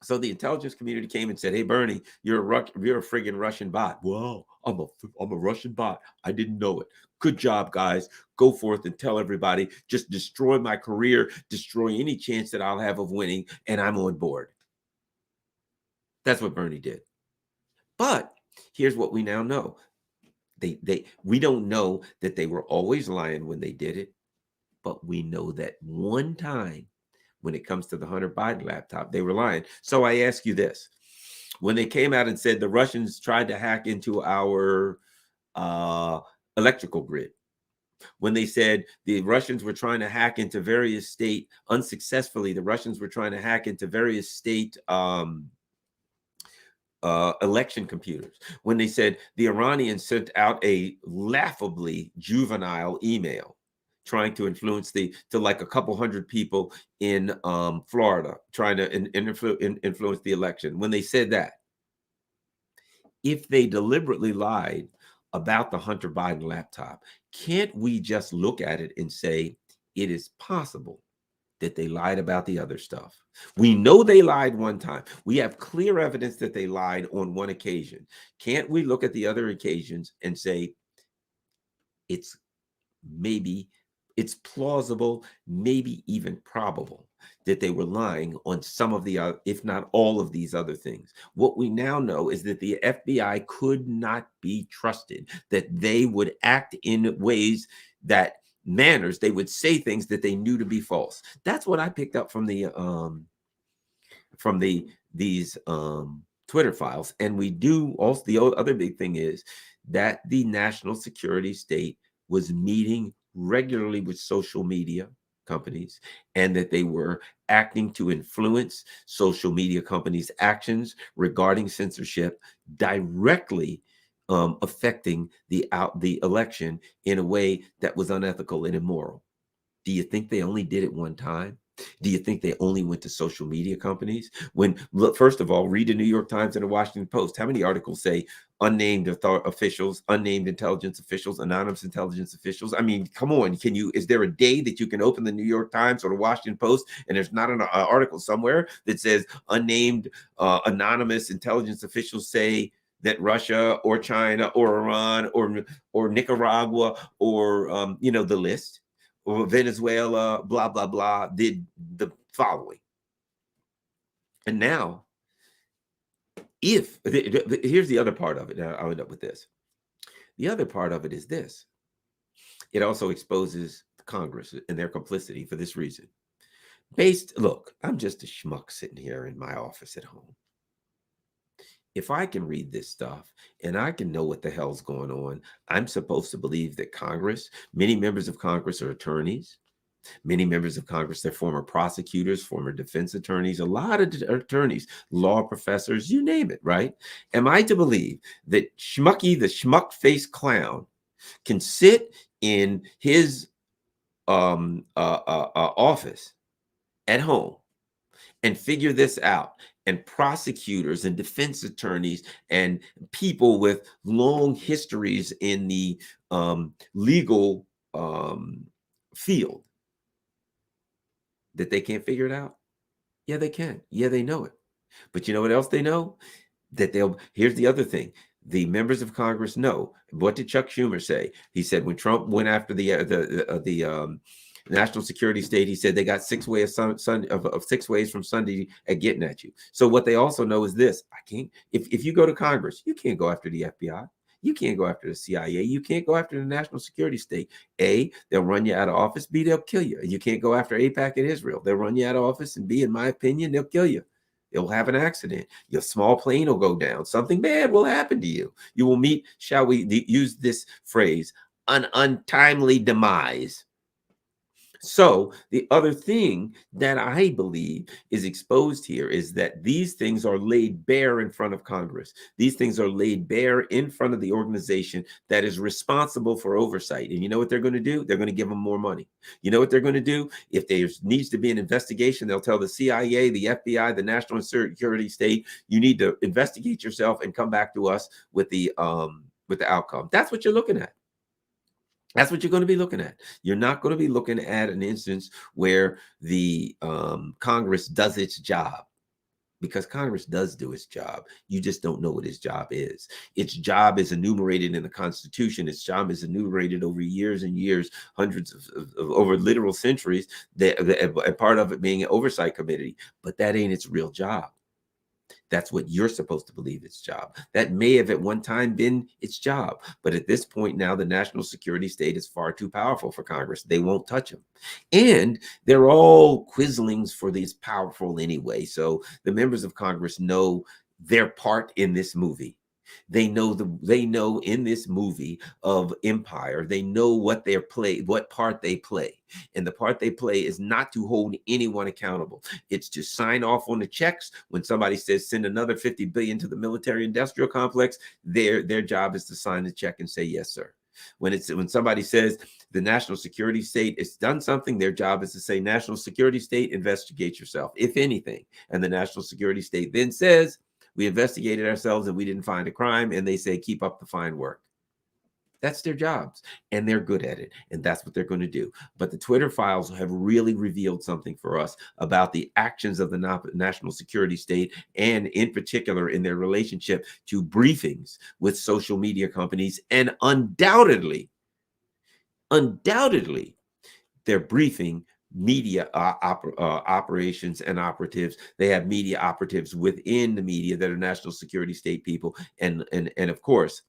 So the intelligence community came and said, hey, Bernie, you're a friggin' Russian bot. Whoa, I'm a Russian bot. I didn't know it. Good job, guys. Go forth and tell everybody, just destroy my career, destroy any chance that I'll have of winning, and I'm on board. That's what Bernie did. But here's what we now know. We don't know that they were always lying when they did it, but we know that one time when it comes to the Hunter Biden laptop, they were lying. So I ask you this. When they came out and said the Russians tried to hack into our electrical grid, when they said the Russians were trying to hack into various state unsuccessfully, the Russians were trying to hack into various state election computers, when they said the Iranians sent out a laughably juvenile email trying to influence to like a couple hundred people in Florida, trying to influence the election. When they said that, if they deliberately lied about the Hunter Biden laptop, can't we just look at it and say it is possible that they lied about the other stuff? We know they lied one time. We have clear evidence that they lied on one occasion. Can't we look at the other occasions and say it's plausible, maybe even probable that they were lying on some of the, if not all of these other things. What we now know is that the FBI could not be trusted, that they would act in ways that manners, they would say things that they knew to be false. That's what I picked up from these Twitter files. And we do also, the other big thing is that the national security state was meeting regularly with social media companies, and that they were acting to influence social media companies' actions regarding censorship, directly affecting the election in a way that was unethical and immoral. Do you think they only did it one time? Do you think they only went to social media companies? When, look, first of all, read the New York Times and the Washington Post. How many articles say unnamed officials, unnamed intelligence officials, anonymous intelligence officials? I mean, come on. Is there a day that you can open the New York Times or the Washington Post and there's not an article somewhere that says unnamed anonymous intelligence officials say that Russia or China or Iran or Nicaragua or the list, or Venezuela, blah, blah, blah, did the following. And now, here's the other part of it. I'll end up with this. The other part of it is this. It also exposes Congress and their complicity for this reason. Look, I'm just a schmuck sitting here in my office at home. If I can read this stuff and I can know what the hell's going on, I'm supposed to believe that Congress, many members of Congress are attorneys. Many members of Congress, they're former prosecutors, former defense attorneys, a lot of attorneys, law professors, you name it, right? Am I to believe that Schmucky, the schmuck-faced clown, can sit in his office at home and figure this out? And prosecutors and defense attorneys and people with long histories in the legal field, that they can't figure it out? Yeah, they can. Yeah, they know it. But you know what else they know? Here's the other thing. The members of Congress know. What did Chuck Schumer say? He said when Trump went after the national security state, he said they got 6 ways of 6 ways from Sunday at getting at you. So what they also know is this: if you go to Congress, you can't go after the FBI. You can't go after the CIA. You can't go after the national security state. A, they'll run you out of office. B, they'll kill you. You can't go after AIPAC in Israel. They'll run you out of office. And B, in my opinion, they'll kill you. You'll have an accident. Your small plane will go down. Something bad will happen to you. You will meet, shall we use this phrase, an untimely demise. So the other thing that I believe is exposed here is that these things are laid bare in front of Congress. These things are laid bare in front of the organization that is responsible for oversight. And you know what they're going to do? They're going to give them more money. You know what they're going to do? If there needs to be an investigation, they'll tell the CIA, the FBI, the National Security State, you need to investigate yourself and come back to us with the outcome. That's what you're looking at. That's what you're going to be looking at. You're not going to be looking at an instance where the Congress does its job, because Congress does do its job. You just don't know what its job is. Its job is enumerated in the Constitution. Its job is enumerated over years and years, hundreds of over literal centuries, a part of it being an oversight committee. But that ain't its real job. That's what you're supposed to believe its job. That may have at one time been its job. But at this point now, the national security state is far too powerful for Congress. They won't touch them. And they're all quislings for these powerful anyway. So the members of Congress know their part in this movie. They know in this movie of empire, they know what part they play. And the part they play is not to hold anyone accountable. It's to sign off on the checks. When somebody says send another 50 billion to the military industrial complex, their job is to sign the check and say yes, sir. When somebody says the national security state has done something, their job is to say, national security state, investigate yourself, if anything. And the national security state then says, we investigated ourselves and we didn't find a crime. And they say, keep up the fine work. That's their jobs, and they're good at it. And that's what they're going to do. But the Twitter files have really revealed something for us about the actions of the national security state, and in particular in their relationship to briefings with social media companies. And undoubtedly, they're briefing media operations and operatives. They have media operatives within the media that are national security state people. And of course,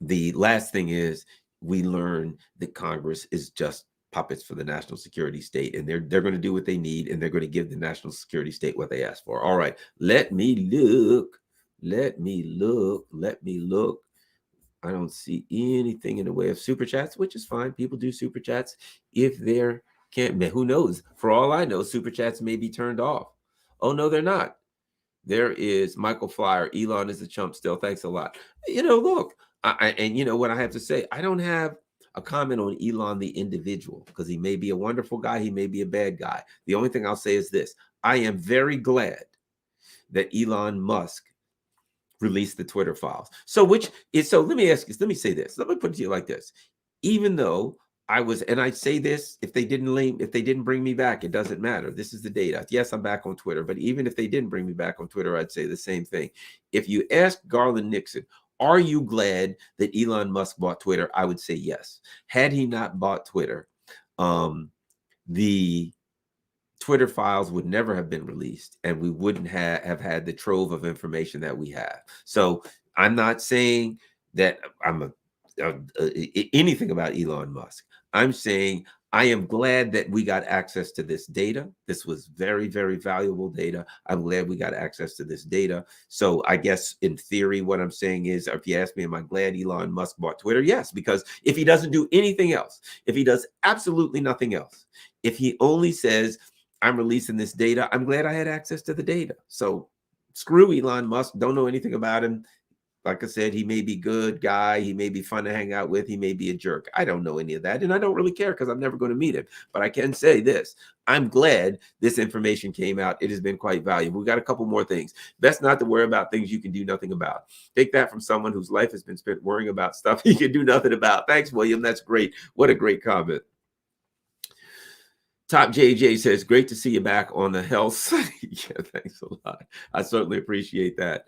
the last thing is we learn that Congress is just puppets for the national security state, and they're going to do what they need, and they're going to give the national security state what they ask for. All right, let me look. Let me look. Let me look. I don't see anything in the way of super chats, which is fine. People do super chats if they're can't. Who knows? For all I know, super chats may be turned off. Oh no, they're not. There is Michael Flyer. Elon is a chump still. Thanks a lot. Look, and you know what I have to say. I don't have a comment on Elon the individual because he may be a wonderful guy. He may be a bad guy. The only thing I'll say is this: I am very glad that Elon Musk release the Twitter files. So let me ask you, let me say this. Let me put it to you like this. Even though and I say this, if they didn't bring me back, it doesn't matter. This is the data. Yes, I'm back on Twitter, but even if they didn't bring me back on Twitter, I'd say the same thing. If you ask Garland Nixon, are you glad that Elon Musk bought Twitter? I would say yes. Had he not bought Twitter, the Twitter files would never have been released, and we wouldn't have had the trove of information that we have. So I'm not saying that I'm anything about Elon Musk. I'm saying I am glad that we got access to this data. This was very, very valuable data. I'm glad we got access to this data. So I guess in theory, what I'm saying is, if you ask me, am I glad Elon Musk bought Twitter? Yes, because if he doesn't do anything else, if he does absolutely nothing else, if he only says, I'm releasing this data, I'm glad I had access to the data. So screw Elon Musk. Don't know anything about him. Like I said, he may be a good guy. He may be fun to hang out with. He may be a jerk. I don't know any of that. And I don't really care because I'm never going to meet him. But I can say this. I'm glad this information came out. It has been quite valuable. We got a couple more things. Best not to worry about things you can do nothing about. Take that from someone whose life has been spent worrying about stuff he can do nothing about. Thanks, William. That's great. What a great comment. Top JJ says, great to see you back on the health site. Yeah, thanks a lot. I certainly appreciate that.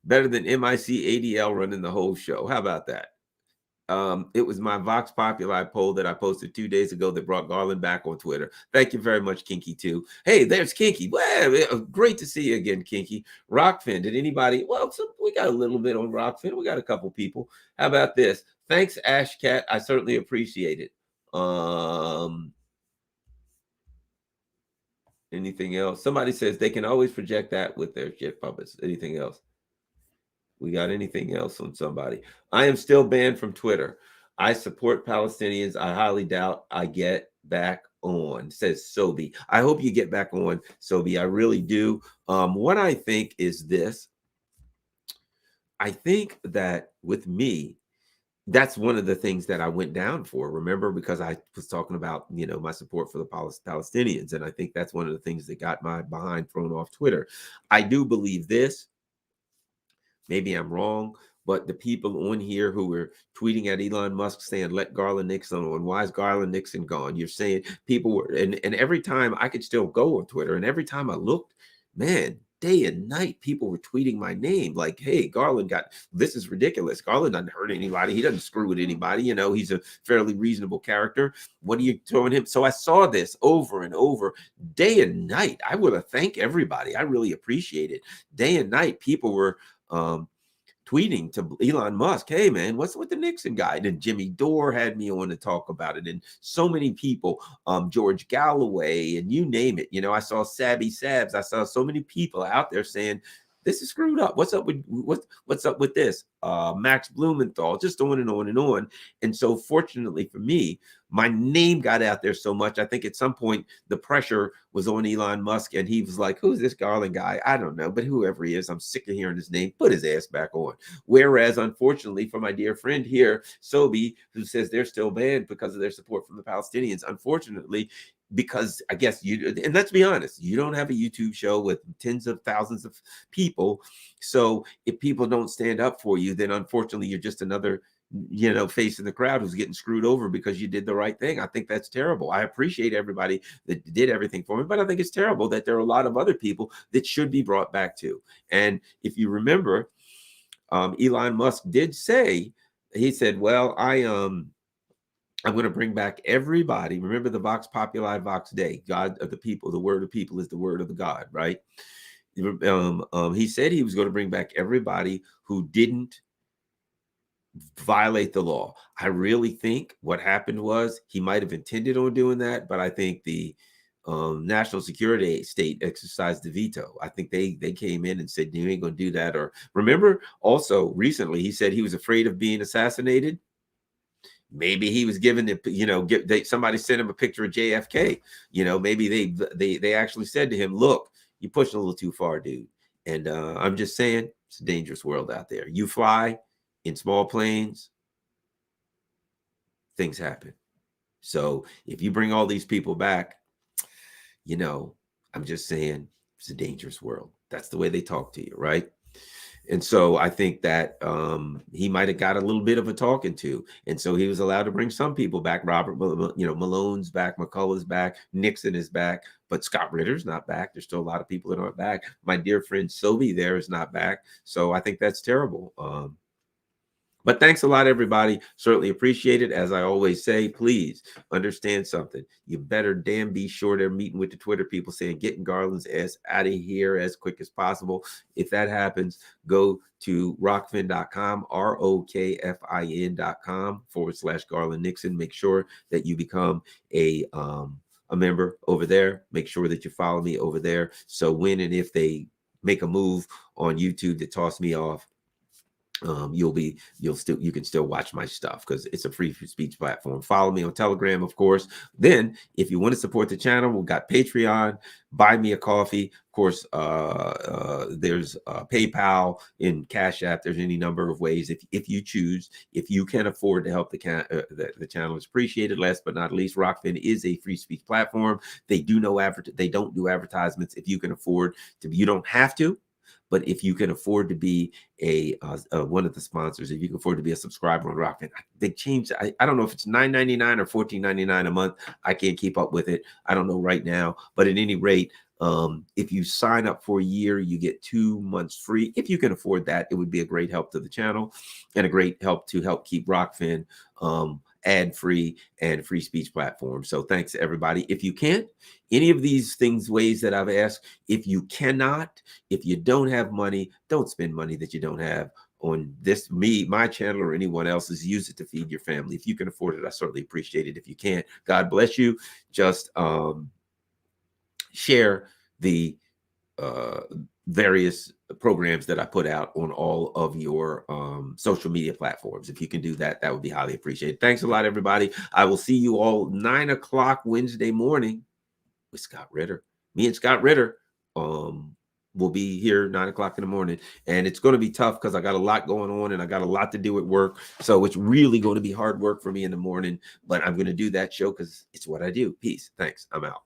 Better than MIC ADL running the whole show. How about that? It was my Vox Populi poll that I posted 2 days ago that brought Garland back on Twitter. Thank you very much, Kinky, too. Hey, there's Kinky. Well, great to see you again, Kinky. Rockfin, did anybody? Well, we got a little bit on Rockfin. We got a couple people. How about this? Thanks, Ashcat. I certainly appreciate it. Anything else? Somebody says they can always project that with their shit puppets. Anything else? We got anything else on somebody? I am still banned from Twitter. I support Palestinians. I highly doubt I get back on, says Sobi. I hope you get back on, Sobi. I really do. What I think is this. I think that with me, that's one of the things that I went down for, remember, because I was talking about, my support for the Palestinians. And I think that's one of the things that got my behind thrown off Twitter. I do believe this. Maybe I'm wrong, but the people on here who were tweeting at Elon Musk saying, let Garland Nixon on, why is Garland Nixon gone? You're saying people were, and every time I could still go on Twitter, and every time I looked, man, day and night, people were tweeting my name like, hey, Garland this is ridiculous. Garland doesn't hurt anybody. He doesn't screw with anybody. He's a fairly reasonable character. What are you throwing him? So I saw this over and over, day and night. I want to thank everybody. I really appreciate it. Day and night, people were tweeting to Elon Musk, hey, man, what's with the Nixon guy? And Jimmy Dore had me on to talk about it. And so many people, George Galloway, and you name it. I saw Sabby Sabs. I saw so many people out there saying, this is screwed up. What's up with this? Max Blumenthal, just on and on and on. And so fortunately for me, my name got out there so much. I think at some point the pressure was on Elon Musk, and he was like, who's this Garland guy? I don't know, but whoever he is, I'm sick of hearing his name. Put his ass back on. Whereas, unfortunately, for my dear friend here, Sobi, who says they're still banned because of their support from the Palestinians, unfortunately, because I guess and let's be honest, you don't have a YouTube show with tens of thousands of people. So if people don't stand up for you, then unfortunately you're just another face in the crowd who's getting screwed over because you did the right thing. I think that's terrible. I appreciate everybody that did everything for me, but I think it's terrible that there are a lot of other people that should be brought back to. And if you remember, Elon Musk did say, he said, well, I'm going to bring back everybody. Remember the Vox Populi, Vox Dei, God of the people. The word of people is the word of the God, right? He said he was going to bring back everybody who didn't violate the law. I really think what happened was he might have intended on doing that, but I think the national security state exercised the veto. I think they came in and said, you ain't going to do that. Or remember also recently, he said he was afraid of being assassinated. Maybe he was given the, somebody sent him a picture of JFK. Maybe they actually said to him, look, you're pushing a little too far, dude. And I'm just saying, it's a dangerous world out there. You fly in small planes, things happen. So if you bring all these people back, I'm just saying, it's a dangerous world. That's the way they talk to you, right? And so I think that he might have got a little bit of a talking to. And so he was allowed to bring some people back. Robert, Malone's back, McCullough's back, Nixon is back, but Scott Ritter's not back. There's still a lot of people that aren't back. My dear friend Sylvie there is not back. So I think that's terrible. But thanks a lot, everybody. Certainly appreciate it. As I always say, please understand something. You better damn be sure they're meeting with the Twitter people saying, getting Garland's ass out of here as quick as possible. If that happens, go to rockfin.com, ROKFIN.com/Garland Nixon. Make sure that you become a member over there. Make sure that you follow me over there. So when and if they make a move on YouTube to toss me off, you can still watch my stuff because it's a free speech platform. Follow me on Telegram, of course. Then if you want to support the channel, we've got Patreon, buy me a coffee. Of course, there's PayPal, in Cash App. There's any number of ways if you choose. If you can afford to help the channel, is appreciated. Last but not least, Rockfin is a free speech platform. They don't do advertisements. If you can afford to, you don't have to. But if you can afford to be a one of the sponsors, if you can afford to be a subscriber on Rockfin, they changed. I don't know if it's $9.99 or $14.99 a month. I can't keep up with it. I don't know right now. But at any rate, if you sign up for a year, you get 2 months free. If you can afford that, it would be a great help to the channel and a great help to keep Rockfin ad-free and free speech platform. So thanks to everybody. If you can't, any of these ways that I've asked, if you cannot, if you don't have money, don't spend money that you don't have on my channel or anyone else's. Use it to feed your family. If you can afford it, I certainly appreciate it. If you can't, God bless you. Just share the various programs that I put out on all of your social media platforms. If you can do that, that would be highly appreciated. Thanks a lot, everybody. I will see you all 9 o'clock Wednesday morning with Scott Ritter. Me and Scott Ritter will be here 9 o'clock in the morning. And it's going to be tough because I got a lot going on and I got a lot to do at work. So it's really going to be hard work for me in the morning, but I'm going to do that show because it's what I do. Peace. Thanks. I'm out.